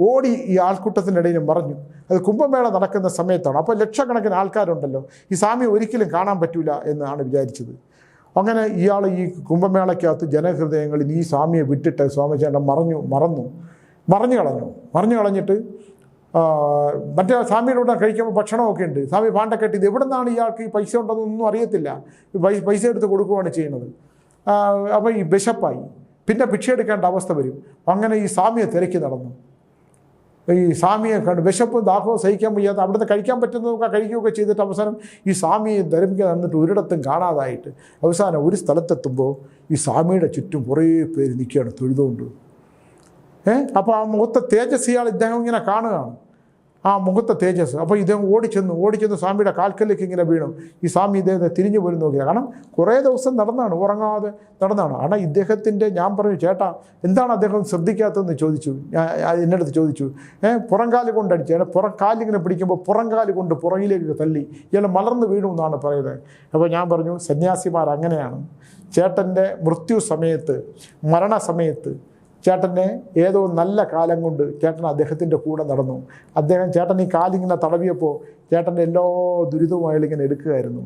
ഓടി ഈ ആൾക്കൂട്ടത്തിൻ്റെ ഇടയിൽ മറഞ്ഞു. അത് കുംഭമേള നടക്കുന്ന സമയത്താണ്. അപ്പോൾ ലക്ഷക്കണക്കിന് ആൾക്കാരുണ്ടല്ലോ, ഈ സ്വാമി ഒരിക്കലും കാണാൻ പറ്റില്ല എന്നാണ് വിചാരിച്ചത്. അങ്ങനെ ഇയാൾ ഈ കുംഭമേളയ്ക്കകത്ത് ജനഹൃദയങ്ങളിൽ ഈ സ്വാമിയെ വിട്ടിട്ട് സ്വാമിചേട്ടൻ മറഞ്ഞു കളഞ്ഞിട്ട് മറ്റേ സ്വാമിയുടെ കഴിക്കുമ്പോൾ ഭക്ഷണമൊക്കെ ഉണ്ട്. സ്വാമി പാണ്ടക്കെട്ടി ഇത് എവിടെ നിന്നാണ് ഇയാൾക്ക് ഈ പൈസ ഉണ്ടെന്നൊന്നും അറിയത്തില്ല. പൈസ എടുത്ത് കൊടുക്കുകയാണ് ചെയ്യുന്നത്. അപ്പോൾ ഈ വിശപ്പായി, പിന്നെ ഭിക്ഷ എടുക്കേണ്ട അവസ്ഥ വരും. അങ്ങനെ ഈ സ്വാമിയെ തിരക്കി നടന്നു. ഈ സ്വാമിയെ കണ്ട് വിശപ്പും ദാഹവും സഹിക്കാൻ വയ്യാതെ അവിടുന്ന് കഴിക്കാൻ പറ്റുന്നതൊക്കെ കഴിക്കുകയൊക്കെ ചെയ്തിട്ട് അവസാനം ഈ സ്വാമിയെ ധരിപ്പിക്കാൻ നടന്നിട്ട് ഒരിടത്തും കാണാതായിട്ട് അവസാനം ഒരു സ്ഥലത്തെത്തുമ്പോൾ ഈ സ്വാമിയുടെ ചുറ്റും കുറേ പേര് നിൽക്കുകയാണ് തൊഴുതുകൊണ്ട്. അപ്പോൾ ആ മുഖത്തെ തേജസ് ഇദ്ദേഹം ഇങ്ങനെ കാണുകയാണ്, ആ മുഖത്തെ തേജസ്. അപ്പോൾ ഇദ്ദേഹം ഓടിച്ചെന്ന് സ്വാമിയുടെ കാൽക്കലേക്ക് ഇങ്ങനെ വീണു. ഈ സ്വാമി ഇദ്ദേഹത്തെ തിരിഞ്ഞു പോലും നോക്കില്ല. കാരണം കുറേ ദിവസം നടന്നാണ്, ഉറങ്ങാതെ നടന്നാണ്. കാരണം ഇദ്ദേഹത്തിൻ്റെ, ഞാൻ പറഞ്ഞു ചേട്ടാ എന്താണ് അദ്ദേഹം ശ്രദ്ധിക്കാത്തതെന്ന് ചോദിച്ചു. എൻ്റെ അടുത്ത് ചോദിച്ചു. പുറംകാല് കൊണ്ടടിച്ച് പുറംകാലിങ്ങനെ പിടിക്കുമ്പോൾ പുറംകാല് കൊണ്ട് പുറകിലേക്ക് തള്ളി ഇയാൾ മലർന്ന് വീണു എന്നാണ് പറയുന്നത്. അപ്പോൾ ഞാൻ പറഞ്ഞു സന്യാസിമാർ അങ്ങനെയാണ്. ചേട്ടൻ്റെ മൃത്യു സമയത്ത്, മരണസമയത്ത് ചേട്ടനെ ഏതോ നല്ല കാലം കൊണ്ട് ചേട്ടൻ അദ്ദേഹത്തിൻ്റെ കൂടെ നടന്നു. ചേട്ടൻ ഈ കാലിങ്ങനെ തടവിയപ്പോൾ ചേട്ടൻ്റെ എല്ലാ ദുരിതവും അയാളിങ്ങനെ എടുക്കുകയായിരുന്നു.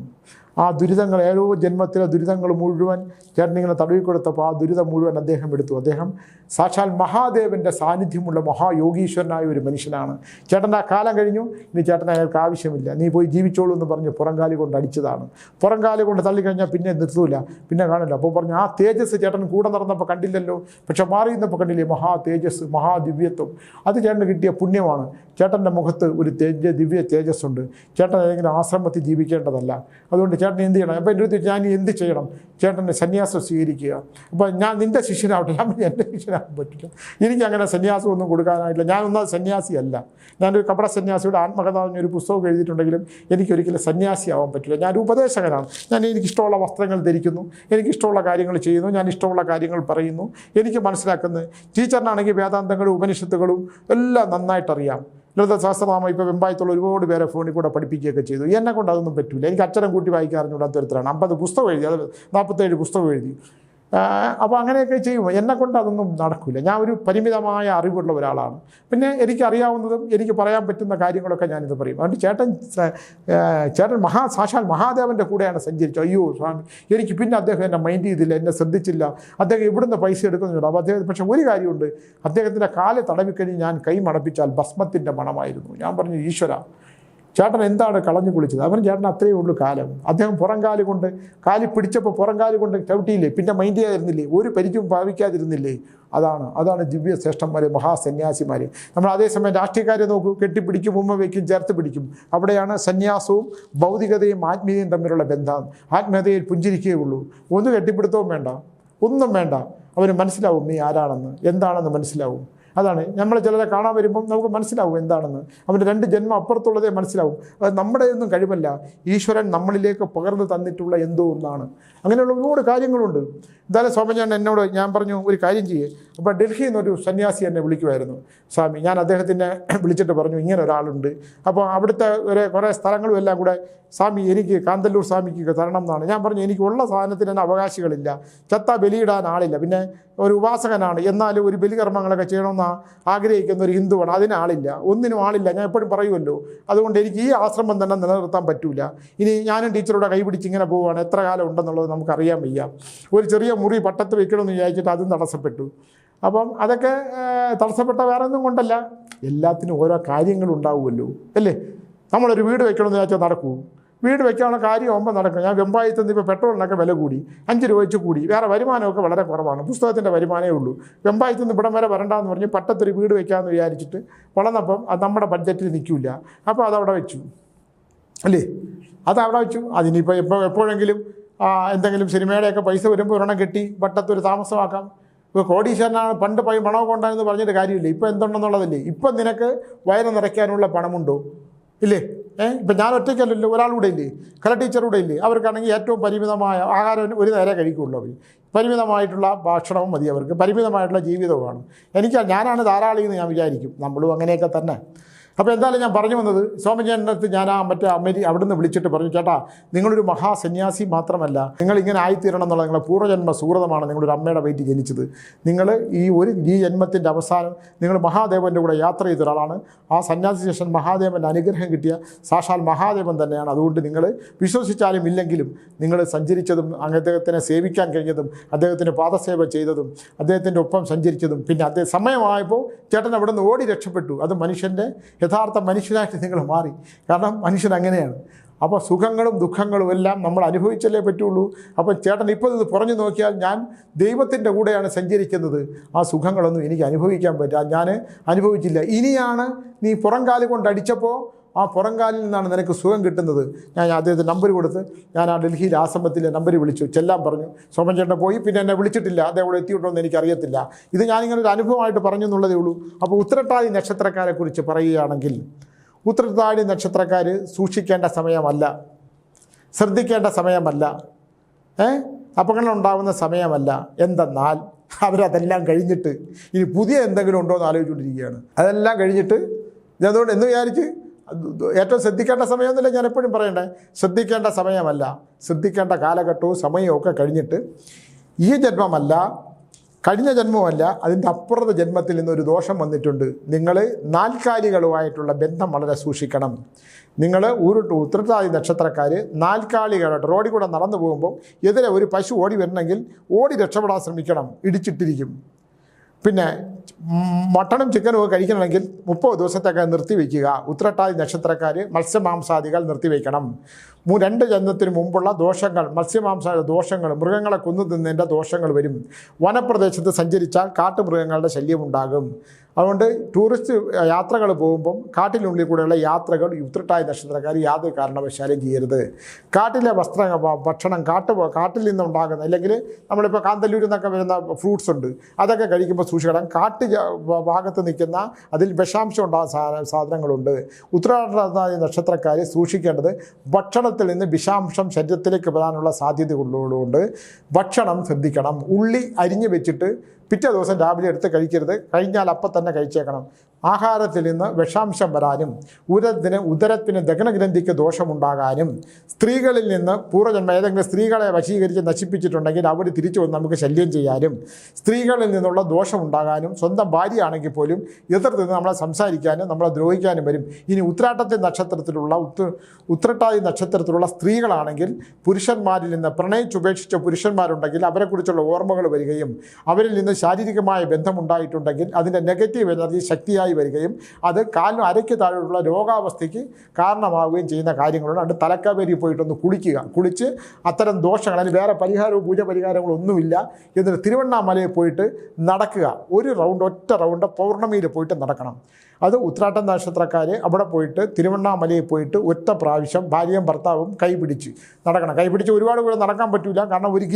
ആ ദുരിതങ്ങൾ, ഏതോ ജന്മത്തിലെ ദുരിതങ്ങൾ മുഴുവൻ ചേട്ടനിങ്ങനെ തടവിക്കൊടുത്തപ്പോൾ ആ ദുരിതം മുഴുവൻ അദ്ദേഹം എടുത്തു. അദ്ദേഹം സാക്ഷാൽ മഹാദേവൻ്റെ സാന്നിധ്യമുള്ള മഹായോഗീശ്വരനായ ഒരു മനുഷ്യനാണ്. ചേട്ടൻ്റെ ആ കാലം കഴിഞ്ഞു, ഇനി ചേട്ടൻ അയാൾക്ക് ആവശ്യമില്ല, നീ പോയി ജീവിച്ചോളൂ എന്ന് പറഞ്ഞ് പുറംകാലി കൊണ്ട് അടിച്ചതാണ്. പുറംകാലി കൊണ്ട് തള്ളിക്കഴിഞ്ഞാൽ പിന്നെ നിർത്തൂല, പിന്നെ കാണില്ല. അപ്പോൾ പറഞ്ഞു ആ തേജസ് ചേട്ടൻ കൂടെ നടന്നപ്പോൾ കണ്ടില്ലല്ലോ, പക്ഷെ മാറിയിരുന്നപ്പോൾ കണ്ടില്ലേ മഹാ തേജസ്, മഹാദിവ്യത്വം. അത് ചേട്ടന് കിട്ടിയ പുണ്യമാണ്. ചേട്ടൻ്റെ മുഖത്ത് ഒരു ദിവ്യ തേജസ്സുണ്ട്. ജീവിച്ചിട്ടുണ്ട്. ചേട്ടൻ ഏതെങ്കിലും ആശ്രമത്തിൽ ജീവിക്കേണ്ടതല്ല. അതുകൊണ്ട് ചേട്ടൻ എന്ത് ചെയ്യണം? അപ്പോൾ എൻ്റെ അടുത്ത് ഞാൻ എന്ത് ചെയ്യണം? ചേട്ടൻ്റെ സന്യാസം സ്വീകരിക്കുക. അപ്പോൾ ഞാൻ നിൻ്റെ ശിഷ്യനാവട്ടെ. ഞാൻ എൻ്റെ ശിഷ്യനാകാൻ പറ്റില്ല, എനിക്കങ്ങനെ സന്യാസം ഒന്നും കൊടുക്കാനായിട്ടില്ല. ഞാനൊന്നും സന്യാസിയല്ല. ഞാനൊരു കപട സന്യാസിയുടെ ആത്മകഥ എന്നൊരു പുസ്തകം എഴുതിയിട്ടുണ്ടെങ്കിലും എനിക്കൊരിക്കലും സന്യാസിയാവാൻ പറ്റില്ല. ഞാനൊരു ഉപദേശകനാണ്. എനിക്കിഷ്ടമുള്ള വസ്ത്രങ്ങൾ ധരിക്കുന്നു, എനിക്കിഷ്ടമുള്ള കാര്യങ്ങൾ ചെയ്യുന്നു, ഞാൻ ഇഷ്ടമുള്ള കാര്യങ്ങൾ പറയുന്നു. എനിക്ക് മനസ്സിലാക്കുന്നത് ടീച്ചറിനാണെങ്കിൽ വേദാന്തങ്ങളും ഉപനിഷത്തുകളും എല്ലാം നന്നായിട്ടറിയാം. ലളിത സഹസ്രനാമം ഇപ്പോൾ വെമ്പായത്തുള്ള ഒരുപാട് പേരെ ഫോണിൽ കൂടെ പഠിപ്പിക്കുകയൊക്കെ ചെയ്തു. എന്നെ കൊണ്ട് അതൊന്നും പറ്റില്ല. എനിക്ക് അക്ഷരം കൂട്ടി വായിക്കാൻ അറിഞ്ഞുകൂടാത്ത ഒരുത്തരാണ്. 50 പുസ്തകം എഴുതി, അത് 47 പുസ്തകം എഴുതി. അപ്പോൾ അങ്ങനെയൊക്കെ ചെയ്യുമ്പോൾ എന്നെക്കൊണ്ട് അതൊന്നും നടക്കില്ല. ഞാൻ ഒരു പരിമിതമായ അറിവുള്ള ഒരാളാണ്. പിന്നെ എനിക്കറിയാവുന്നതും എനിക്ക് പറയാൻ പറ്റുന്ന കാര്യങ്ങളൊക്കെ ഞാനിത് പറയും. അതുകൊണ്ട് ചേട്ടൻ സാക്ഷാൽ മഹാദേവൻ്റെ കൂടെയാണ് സഞ്ചരിച്ചത്. അയ്യോ സ്വാമി, എനിക്ക് പിന്നെ അദ്ദേഹം എന്നെ മൈൻഡ് ചെയ്തില്ല, എന്നെ ശ്രദ്ധിച്ചില്ല, അദ്ദേഹം എവിടുന്ന് പൈസ എടുക്കുന്നുണ്ട്. അപ്പോൾ അദ്ദേഹം പക്ഷേ ഒരു കാര്യമുണ്ട്, അദ്ദേഹത്തിൻ്റെ കാല് തടവിക്കഴിഞ്ഞ് ഞാൻ കൈ മണപ്പിച്ചാൽ ഭസ്മത്തിൻ്റെ മണമായിരുന്നു. ഞാൻ പറഞ്ഞു, ഈശ്വര, ചേട്ടൻ എന്താണ് കളഞ്ഞു കുളിച്ചത്? അവൻ ചേട്ടൻ അത്രയേ ഉള്ളൂ കാലം. അദ്ദേഹം പുറംകാല് കൊണ്ട് കാലി പിടിച്ചപ്പോൾ പുറംകാല് കൊണ്ട് ചവിട്ടിയില്ലേ, പിന്നെ മൈൻഡ് ചെയ്യാതിരുന്നില്ലേ, ഒരു പരിക്കും ഭാവിക്കാതിരുന്നില്ലേ? അതാണ് ദിവ്യ ശ്രേഷ്ഠന്മാർ, മഹാസന്യാസിമാർ. നമ്മൾ അതേസമയം രാഷ്ട്രീയക്കാരെ നോക്കൂ, കെട്ടിപ്പിടിക്കും, ഉമ്മ വയ്ക്കും, ചേർത്ത് പിടിക്കും. അവിടെയാണ് സന്യാസവും ഭൗതികതയും ആത്മീയതയും തമ്മിലുള്ള ബന്ധം. ആത്മീയതയിൽ പുഞ്ചിരിക്കുകയുള്ളൂ. ഒന്ന് കെട്ടിപ്പിടുത്തവും വേണ്ട, ഒന്നും വേണ്ട. അവന് മനസ്സിലാവും നീ ആരാണെന്ന്, എന്താണെന്ന് മനസ്സിലാവും. അതാണ് നമ്മൾ ചിലരെ കാണാൻ വരുമ്പം നമുക്ക് മനസ്സിലാവും എന്താണെന്ന്. അവൻ്റെ 2 ജന്മം അപ്പുറത്തുള്ളതേ മനസ്സിലാവും. അത് നമ്മുടെ ഒന്നും കഴിവല്ല, ഈശ്വരൻ നമ്മളിലേക്ക് പകർന്നു തന്നിട്ടുള്ള എന്തോ ഒന്നാണ്. അങ്ങനെയുള്ള ഒരുപാട് കാര്യങ്ങളുണ്ട്. എന്തായാലും സോമചേട്ടൻ എന്നോട് ഞാൻ പറഞ്ഞു, ഒരു കാര്യം ചെയ്യേ. അപ്പോൾ ഡൽഹിയിൽ നിന്നൊരു സന്യാസി എന്നെ വിളിക്കുമായിരുന്നു. സ്വാമി, ഞാൻ അദ്ദേഹത്തിനെ വിളിച്ചിട്ട് പറഞ്ഞു, ഇങ്ങനെ ഒരാളുണ്ട്. അപ്പോൾ അവിടുത്തെ കുറേ സ്ഥലങ്ങളും എല്ലാം കൂടെ സ്വാമി എനിക്ക് കാന്തല്ലൂർ സ്വാമിക്ക് തരണം എന്നാണ്. ഞാൻ പറഞ്ഞു, എനിക്കുള്ള സാധനത്തിന് തന്നെ അവകാശികളില്ല, ചത്ത ബലിയിടാൻ ആളില്ല, പിന്നെ ഒരു ഉപാസകനാണ്, എന്നാലും ഒരു ബലികർമ്മങ്ങളൊക്കെ ചെയ്യണമെന്ന് ആഗ്രഹിക്കുന്ന ഒരു ഹിന്ദുവാണ്, അതിനാളില്ല, ഒന്നിനും ആളില്ല. ഞാൻ എപ്പോഴും പറയുമല്ലോ, അതുകൊണ്ട് എനിക്ക് ഈ ആശ്രമം തന്നെ നിലനിർത്താൻ പറ്റില്ല. ഇനി ഞാനും ടീച്ചറുടെ കൈപിടിച്ച് ഇങ്ങനെ പോവുകയാണ്, എത്ര കാലം ഉണ്ടെന്നുള്ളത് നമുക്കറിയാൻ വയ്യ. ഒരു ചെറിയ മുറി പട്ടത്ത് വെക്കണമെന്ന് വിചാരിച്ചിട്ട് അതും തടസ്സപ്പെട്ടു. അപ്പം അതൊക്കെ തടസ്സപ്പെട്ട വേറെ ഒന്നും കൊണ്ടല്ല, എല്ലാത്തിനും ഓരോ കാര്യങ്ങളുണ്ടാവുമല്ലോ, അല്ലേ? നമ്മളൊരു വീട് വെക്കണമെന്ന് വിചാരിച്ചാൽ നടക്കൂ? വീട് വെക്കാനുള്ള കാര്യമാകുമ്പോൾ നടക്കും. ഞാൻ വെമ്പായത്ത് നിന്ന് ഇപ്പോൾ പെട്രോളിനൊക്കെ വില കൂടി, 5 രൂപ വെച്ച് കൂടി, വേറെ വരുമാനമൊക്കെ വളരെ കുറവാണ്, പുസ്തകത്തിൻ്റെ വരുമാനമേ ഉള്ളൂ. വെമ്പായത്ത് നിന്ന് ഇവിടം വരെ വരണ്ടാന്ന് പറഞ്ഞ് പട്ടത്തൊരു വീട് വെക്കാമെന്ന് വിചാരിച്ചിട്ട് വളർന്നപ്പം അത് നമ്മുടെ ബഡ്ജറ്റിൽ നിൽക്കില്ല. അപ്പോൾ അതവിടെ വെച്ചു, അല്ലേ? അതവിടെ വെച്ചു. അതിനിപ്പോൾ എപ്പോഴെങ്കിലും എന്തെങ്കിലും സിനിമയുടെയൊക്കെ പൈസ വരുമ്പോൾ ഒരെണ്ണം കെട്ടി പട്ടത്തൊരു താമസമാക്കാം. ഇപ്പോൾ കോടീശ്വരനാണ്, പണ്ട് പണമൊക്കെ ഉണ്ടായെന്ന് പറഞ്ഞിട്ട് കാര്യമില്ല. ഇപ്പോൾ എന്തുണ്ടെന്നുള്ളതല്ലേ? ഇപ്പം നിനക്ക് വയറ് നിറയ്ക്കാനുള്ള പണമുണ്ടോ? ഇല്ലേ? ഇപ്പം ഞാൻ ഒറ്റയ്ക്കല്ലല്ലോ, ഒരാളുകൂടെ ഇല്ലേ, കല ടീച്ചറൂടെ ഇല്ലേ. അവർക്കാണെങ്കിൽ ഏറ്റവും പരിമിതമായ ആഹാരം ഒരു നേരെ കഴിക്കുള്ളൂ. അവർ പരിമിതമായിട്ടുള്ള ഭക്ഷണവും മതി, അവർക്ക് പരിമിതമായിട്ടുള്ള ജീവിതവുമാണ്. ഞാനാണ് ധാരാളി എന്ന് ഞാൻ വിചാരിക്കും. നമ്മളും അങ്ങനെയൊക്കെ തന്നെ. അപ്പോൾ എന്തായാലും ഞാൻ പറഞ്ഞു വന്നത്, സോമചേട്ടൻ്റെ അടുത്ത് ഞാൻ അവിടുന്ന് വിളിച്ചിട്ട് പറഞ്ഞു, ചേട്ടാ, നിങ്ങളൊരു മഹാസന്യാസി മാത്രമല്ല, നിങ്ങളിങ്ങനെ ആയിത്തീരണം എന്നുള്ള നിങ്ങളുടെ പൂർവ്വജന്മ സുഹൃതമാണ്. നിങ്ങളൊരു അമ്മയുടെ വയറ്റിൽ ജനിച്ചത്. നിങ്ങൾ ഈ ജന്മത്തിൻ്റെ അവസാനം നിങ്ങൾ മഹാദേവൻ്റെ കൂടെ യാത്ര ചെയ്ത ഒരാളാണ്. ആ സന്യാസി ശേഷൻ മഹാദേവൻ്റെ അനുഗ്രഹം കിട്ടിയ സാക്ഷാൽ മഹാദേവൻ തന്നെയാണ്. അതുകൊണ്ട് നിങ്ങൾ വിശ്വസിച്ചാലും ഇല്ലെങ്കിലും നിങ്ങൾ സഞ്ചരിച്ചതും അദ്ദേഹത്തിനെ സേവിക്കാൻ കഴിഞ്ഞതും അദ്ദേഹത്തിന് പാദസേവ ചെയ്തതും അദ്ദേഹത്തിൻ്റെ ഒപ്പം സഞ്ചരിച്ചതും പിന്നെ സമയമായപ്പോൾ ചേട്ടൻ അവിടെ നിന്ന് ഓടി രക്ഷപ്പെട്ടു. അത് മനുഷ്യൻ്റെ യഥാർത്ഥ മനുഷ്യനായിട്ട് നിങ്ങൾ മാറി. കാരണം മനുഷ്യൻ അങ്ങനെയാണ്. അപ്പോൾ സുഖങ്ങളും ദുഃഖങ്ങളും എല്ലാം നമ്മൾ അനുഭവിച്ചല്ലേ പറ്റുള്ളൂ. അപ്പോൾ ചേട്ടൻ ഇപ്പോൾ ഇത് പറഞ്ഞു നോക്കിയാൽ ഞാൻ ദൈവത്തിൻ്റെ കൂടെയാണ് സഞ്ചരിക്കുന്നത്. ആ സുഖങ്ങളൊന്നും എനിക്ക് അനുഭവിക്കാൻ പറ്റുക, ഞാൻ അനുഭവിച്ചില്ല. ഇനിയാണ് നീ പുറംകാല് കൊണ്ടടിച്ചപ്പോൾ ആ പുറംകാലിൽ നിന്നാണ് നിനക്ക് സുഖം കിട്ടുന്നത്. ഞാൻ അദ്ദേഹത്തിന് നമ്പർ കൊടുത്ത് ഞാൻ ആ ഡൽഹിയിൽ ആശ്രമത്തിലെ നമ്പർ വിളിച്ചു, ചെല്ലാൻ പറഞ്ഞു. സോമചേട്ടൻ പോയി, പിന്നെ എന്നെ വിളിച്ചിട്ടില്ല. അദ്ദേഹം ഇവിടെ എത്തിയിട്ടുണ്ടോ എന്ന് എനിക്കറിയത്തില്ല. ഇത് ഞാനിങ്ങനെ ഒരു അനുഭവമായിട്ട് പറഞ്ഞു എന്നുള്ളതേ ഉള്ളൂ. അപ്പോൾ ഉത്രട്ടാതി നക്ഷത്രക്കാരെക്കുറിച്ച് പറയുകയാണെങ്കിൽ, ഉത്രട്ടാതി നക്ഷത്രക്കാർ സൂക്ഷിക്കേണ്ട സമയമല്ല, ശ്രദ്ധിക്കേണ്ട സമയമല്ല, അപകടം ഉണ്ടാകുന്ന സമയമല്ല. എന്തെന്നാൽ അവരതെല്ലാം കഴിഞ്ഞിട്ട് ഇനി പുതിയ എന്തെങ്കിലും ഉണ്ടോ എന്ന് ആലോചിച്ചുകൊണ്ടിരിക്കുകയാണ്. അതെല്ലാം കഴിഞ്ഞിട്ട് അതുകൊണ്ട് എന്ന് വിചാരിച്ച് ഏറ്റവും ശ്രദ്ധിക്കേണ്ട സമയമൊന്നുമില്ല. ഞാൻ എപ്പോഴും പറയണ്ടേ, ശ്രദ്ധിക്കേണ്ട സമയമല്ല, ശ്രദ്ധിക്കേണ്ട കാലഘട്ടവും സമയവും ഒക്കെ കഴിഞ്ഞിട്ട് ഈ ജന്മമല്ല, കഴിഞ്ഞ ജന്മമല്ല, അതിൻ്റെ അപ്പുറത്തെ ജന്മത്തിൽ നിന്നൊരു ദോഷം വന്നിട്ടുണ്ട്. നിങ്ങൾ നാൽക്കാലികളുമായിട്ടുള്ള ബന്ധം വളരെ സൂക്ഷിക്കണം. നിങ്ങൾ ഉത്രട്ടാതി നക്ഷത്രക്കാർ നാൽക്കാലികളായിട്ട് റോഡിൽ കൂടെ നടന്നു പോകുമ്പോൾ എതിരെ ഒരു പശു ഓടി വരണമെങ്കിൽ ഓടി രക്ഷപ്പെടാൻ ശ്രമിക്കണം, ഇടിച്ചിട്ടിരിക്കും. പിന്നെ മട്ടണും ചിക്കനും ഒക്കെ കഴിക്കണമെങ്കിൽ 30 ദിവസത്തേക്ക് നിർത്തിവെക്കുക. ഉത്രട്ടാതി നക്ഷത്രക്കാർ മത്സ്യമാംസാദികൾ നിർത്തിവെക്കണം. 2 ജന്മത്തിന് മുമ്പുള്ള ദോഷങ്ങൾ, മത്സ്യമാംസ ദോഷങ്ങൾ, മൃഗങ്ങളെ കൊന്നു തിന്നതിൻ്റെ ദോഷങ്ങൾ വരും. വനപ്രദേശത്ത് സഞ്ചരിച്ചാൽ കാട്ടുമൃഗങ്ങളുടെ ശല്യമുണ്ടാകും. അതുകൊണ്ട് ടൂറിസ്റ്റ് യാത്രകൾ പോകുമ്പം കാട്ടിനുള്ളിൽ കൂടെയുള്ള യാത്രകൾ ഉത്രട്ടാതി നക്ഷത്രക്കാർ യാതൊരു കാരണവശാലും ചെയ്യരുത്. കാട്ടിലെ ഭക്ഷണം കാട്ടിൽ നിന്നുണ്ടാകുന്ന, അല്ലെങ്കിൽ നമ്മളിപ്പോൾ കാന്തല്ലൂരിൽ നിന്നൊക്കെ വരുന്ന ഫ്രൂട്ട്സ് ഉണ്ട്, അതൊക്കെ കഴിക്കുമ്പോൾ സൂക്ഷിക്കണം. ഭാഗത്ത് നിൽക്കുന്ന അതിൽ വിഷാംശം ഉണ്ടാകുന്ന സാധനങ്ങളുണ്ട്. ഉത്രട്ടാതി നക്ഷത്രക്കാർ സൂക്ഷിക്കേണ്ടത് ഭക്ഷണത്തിൽ നിന്ന് വിഷാംശം ശരീരത്തിലേക്ക് വരാനുള്ള സാധ്യതയുള്ളതുകൊണ്ട് ഭക്ഷണം ശ്രദ്ധിക്കണം. ഉള്ളി അരിഞ്ഞു വെച്ചിട്ട് പിറ്റേ ദിവസം രാവിലെ എടുത്ത് കഴിക്കരുത്. കഴിഞ്ഞാൽ അപ്പം തന്നെ കഴിച്ചേക്കണം. ആഹാരത്തിൽ നിന്ന് വിഷാംശം വരാനും ഉദരത്തിന് ദഹനഗ്രന്ഥിക്ക് ദോഷമുണ്ടാകാനും സ്ത്രീകളിൽ നിന്ന് പൂർവ്വജന്മ ഏതെങ്കിലും സ്ത്രീകളെ വശീകരിച്ച് നശിപ്പിച്ചിട്ടുണ്ടെങ്കിൽ അവർ തിരിച്ചു വന്ന് നമുക്ക് ശല്യം ചെയ്യാനും സ്ത്രീകളിൽ നിന്നുള്ള ദോഷമുണ്ടാകാനും സ്വന്തം ഭാര്യയാണെങ്കിൽ പോലും എതിർത്ത് നിന്ന് നമ്മളെ സംസാരിക്കാനും നമ്മളെ ദ്രോഹിക്കാനും വരും. ഇനി ഉത്രട്ടാതി നക്ഷത്രത്തിലുള്ള സ്ത്രീകളാണെങ്കിൽ പുരുഷന്മാരിൽ നിന്ന് പ്രണയിച്ചുപേക്ഷിച്ച പുരുഷന്മാരുണ്ടെങ്കിൽ അവരെക്കുറിച്ചുള്ള ഓർമ്മകൾ വരികയും അവരിൽ നിന്ന് ശാരീരികമായ ബന്ധമുണ്ടായിട്ടുണ്ടെങ്കിൽ അതിൻ്റെ നെഗറ്റീവ് എനർജി ശക്തിയായി വരികയും അത് കാലിനും അരയ്ക്ക് താഴെയുള്ള രോഗാവസ്ഥയ്ക്ക് കാരണമാവുകയും ചെയ്യുന്ന കാര്യങ്ങളുണ്ട്. അത് തലക്കാവേരി പോയിട്ടൊന്ന് കുളിച്ച് അത്തരം ദോഷങ്ങൾ, അതിന് വേറെ പരിഹാരവും പൂജ പരിഹാരങ്ങളും ഒന്നുമില്ല. എന്നിട്ട് തിരുവണ്ണാമലയിൽ പോയിട്ട് നടക്കുക. ഒറ്റ റൗണ്ട് പൗർണമിയിൽ പോയിട്ട് നടക്കണം. അത് ഉത്രാട്ടം നക്ഷത്രക്കാർ അവിടെ പോയിട്ട് തിരുവണ്ണാമലയിൽ പോയിട്ട് ഒറ്റ പ്രാവശ്യം ഭാര്യയും ഭർത്താവും കൈപിടിച്ച് നടക്കണം. കൈപിടിച്ച് ഒരുപാട് കൂടെ നടക്കാൻ പറ്റില്ല. കാരണം ഒരു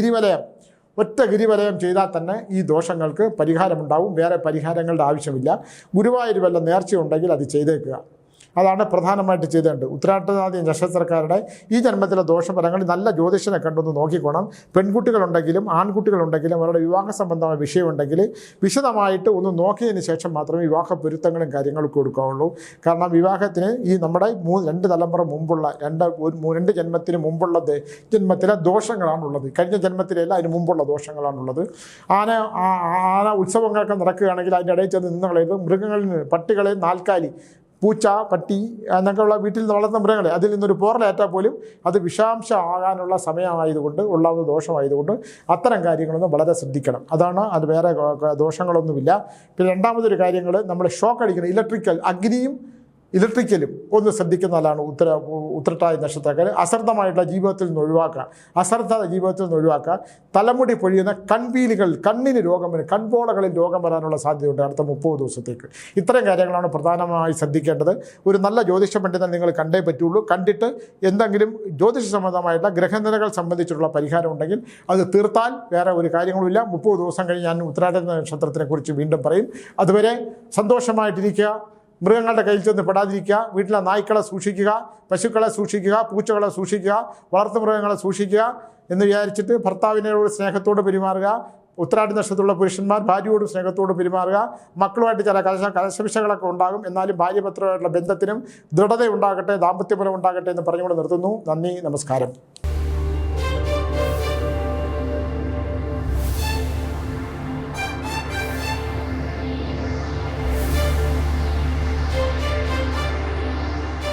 ഒറ്റ ഗിരിവലയം ചെയ്താൽ തന്നെ ഈ ദോഷങ്ങൾക്ക് പരിഹാരമുണ്ടാവും. വേറെ പരിഹാരങ്ങളുടെ ആവശ്യമില്ല. ഗുരുവായൂർ വല്ല നേർച്ചയുണ്ടെങ്കിൽ അത് ചെയ്തേക്കുക. അതാണ് പ്രധാനമായിട്ട് ചെയ്തേണ്ടത്. ഉത്രാട്ടാതി നക്ഷത്രക്കാരുടെ ഈ ജന്മത്തിലെ ദോഷഫലങ്ങൾ നല്ല ജ്യോതിഷനെ കണ്ടൊന്ന് നോക്കിക്കോണം. പെൺകുട്ടികളുണ്ടെങ്കിലും ആൺകുട്ടികളുണ്ടെങ്കിലും അവരുടെ വിവാഹ സംബന്ധമായ വിഷയമുണ്ടെങ്കിൽ വിശദമായിട്ട് ഒന്ന് നോക്കിയതിന് ശേഷം മാത്രമേ വിവാഹ പൊരുത്തങ്ങളും കാര്യങ്ങളും കൊടുക്കാവുള്ളൂ. കാരണം വിവാഹത്തിന് ഈ നമ്മുടെ 2 തലമുറ മുമ്പുള്ള 2 ജന്മത്തിന് മുമ്പുള്ള ജന്മത്തിലെ ദോഷങ്ങളാണുള്ളത്. കഴിഞ്ഞ ജന്മത്തിലല്ല, അതിന് മുമ്പുള്ള ദോഷങ്ങളാണുള്ളത്. ആന ഉത്സവങ്ങളൊക്കെ നടക്കുകയാണെങ്കിൽ അതിൻ്റെ ഇടയിൽ ചെന്ന് നിന്ന് കളയുന്നത് മൃഗങ്ങളിൽ, പട്ടികളെ, നാൽക്കാലി, പൂച്ച, പട്ടി എന്നൊക്കെയുള്ള വീട്ടിൽ വളർന്ന മൃഗങ്ങളെ അതിൽ നിന്നൊരു പോറലേറ്റാൽ പോലും അത് വിഷാംശം ആകാനുള്ള സമയമായതുകൊണ്ട്, ഉള്ള ദോഷമായതുകൊണ്ട് അത്തരം കാര്യങ്ങളൊന്നും വളരെ ശ്രദ്ധിക്കണം. അതാണ്. അത് വേറെ ദോഷങ്ങളൊന്നുമില്ല. പിന്നെ രണ്ടാമതൊരു കാര്യങ്ങൾ, നമ്മൾ ഷോക്ക് അടിക്കണം. ഇലക്ട്രിക്കലും ഒന്ന് ശ്രദ്ധിക്കുന്നതാണ് ഉത്രട്ടാതി നക്ഷത്രക്കാർ. അശ്രദ്ധമായിട്ടുള്ള ജീവിതത്തിൽ നിന്ന് ഒഴിവാക്കുക. തലമുടി പൊഴിയുന്ന കൺപീലികൾ, കണ്ണിന് രോഗം വരും, കൺപോളകളിൽ രോഗം വരാനുള്ള സാധ്യതയുണ്ട് അടുത്ത 30 ദിവസത്തേക്ക്. ഇത്തരം കാര്യങ്ങളാണ് പ്രധാനമായി ശ്രദ്ധിക്കേണ്ടത്. ഒരു നല്ല ജ്യോതിഷ പണ്ഡിതൻ നിങ്ങൾ കണ്ടേ പറ്റുള്ളൂ. കണ്ടിട്ട് എന്തെങ്കിലും ജ്യോതിഷ സംബന്ധമായിട്ടുള്ള ഗ്രഹനിലകൾ സംബന്ധിച്ചിട്ടുള്ള പരിഹാരം ഉണ്ടെങ്കിൽ അത് തീർത്താൽ വേറെ ഒരു കാര്യങ്ങളുമില്ല. 30 ദിവസം കഴിഞ്ഞ് ഞാൻ ഉത്രട്ടാതി നക്ഷത്രത്തിനെ കുറിച്ച് വീണ്ടും പറയും. അതുവരെ സന്തോഷമായിട്ടിരിക്കുക. മൃഗങ്ങളുടെ കയ്യിൽ ചെന്ന് പെടാതിരിക്കുക. വീട്ടിലെ നായ്ക്കളെ സൂക്ഷിക്കുക, പശുക്കളെ സൂക്ഷിക്കുക, പൂച്ചകളെ സൂക്ഷിക്കുക, വളർത്തുമൃഗങ്ങളെ സൂക്ഷിക്കുക എന്ന് വിചാരിച്ചിട്ട് ഭർത്താവിനോട് സ്നേഹത്തോട് പെരുമാറുക. ഉത്രാടി നക്ഷത്രത്തിലുള്ള പുരുഷന്മാർ ഭാര്യയോട് സ്നേഹത്തോട് പെരുമാറുക. മക്കളുമായിട്ട് ചില കലശവിശകളൊക്കെ ഉണ്ടാകും. എന്നാലും ഭാര്യപത്രമായിട്ടുള്ള ബന്ധത്തിനും ദൃഢത ഉണ്ടാകട്ടെ, ദാമ്പത്യപരം ഉണ്ടാകട്ടെ എന്ന് പറഞ്ഞുകൊണ്ട് നിർത്തുന്നു. നന്ദി, നമസ്കാരം.